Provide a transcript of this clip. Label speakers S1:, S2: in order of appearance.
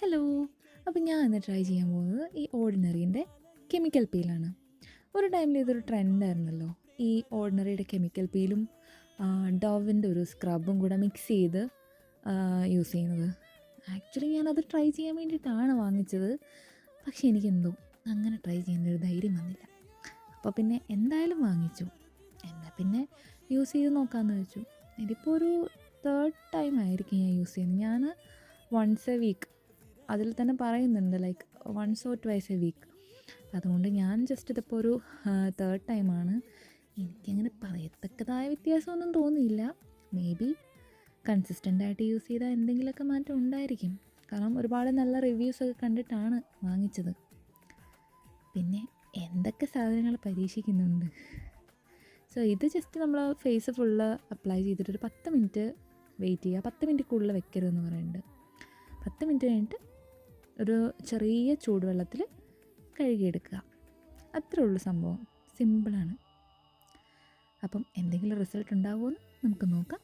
S1: Hello. അപ്പോൾ ഞാൻ ഇന്ന് ട്രൈ ചെയ്യാൻ പോകുന്നത് ഈ ഓർഡിനറീൻ്റെ കെമിക്കൽ പീലാണ്. ഒരു ടൈമിൽ ഇതൊരു ട്രെൻഡായിരുന്നല്ലോ. ഈ ഓർഡിനറിയുടെ കെമിക്കൽ പീലും ഡവിൻ്റെ ഒരു സ്ക്രബും കൂടെ മിക്സ് ചെയ്ത് യൂസ് ചെയ്യുന്നത്. ആക്ച്വലി ഞാനത് ട്രൈ ചെയ്യാൻ വേണ്ടിയിട്ടാണ് വാങ്ങിച്ചത്. പക്ഷേ എനിക്കെന്തോ അങ്ങനെ ട്രൈ ചെയ്യാനൊരു ധൈര്യം വന്നില്ല. അപ്പോൾ പിന്നെ എന്തായാലും വാങ്ങിച്ചു. എന്നാൽ പിന്നെ യൂസ് ചെയ്ത് നോക്കാമെന്ന് വെച്ചു. ഇതിപ്പോൾ ഒരു തേർഡ് ടൈം ആയിരിക്കും ഞാൻ യൂസ് ചെയ്യുന്നത്. ഞാൻ വൺസ് എ വീക്ക് അതിൽ തന്നെ പറയുന്നുണ്ട്, like once or twice a week. അതുകൊണ്ട് ഞാൻ ജസ്റ്റ് ഇതിപ്പോൾ ഒരു തേർഡ് ടൈമാണ്. എനിക്കങ്ങനെ പറയത്തക്കതായ വ്യത്യാസമൊന്നും തോന്നിയില്ല. മേ ബി കൺസിസ്റ്റൻ്റായിട്ട് യൂസ് ചെയ്താൽ എന്തെങ്കിലുമൊക്കെ മാറ്റം ഉണ്ടായിരിക്കും. കാരണം ഒരുപാട് നല്ല റിവ്യൂസൊക്കെ കണ്ടിട്ടാണ് വാങ്ങിച്ചത്. പിന്നെ എന്തൊക്കെ സാധനങ്ങൾ പരീക്ഷിക്കുന്നുണ്ട്. സോ ഇത് ജസ്റ്റ് നമ്മൾ ഫേസ് ഫുള്ള് അപ്ലൈ ചെയ്തിട്ട് ഒരു 10 മിനിറ്റ് വെയിറ്റ് ചെയ്യുക. 10 മിനിറ്റ് കൂടുതൽ വെക്കരുതെന്ന് പറയുന്നുണ്ട്. 10 മിനിറ്റ് കഴിഞ്ഞിട്ട് ഒരു ചെറിയ ചൂടുവെള്ളത്തിൽ കഴുകിയെടുക്കുക. അത്രേ ഉള്ളൂ സംഭവം. സിമ്പിളാണ്. അപ്പം എന്തെങ്കിലും റിസൾട്ട് ഉണ്ടാകുമോ എന്ന് നമുക്ക് നോക്കാം.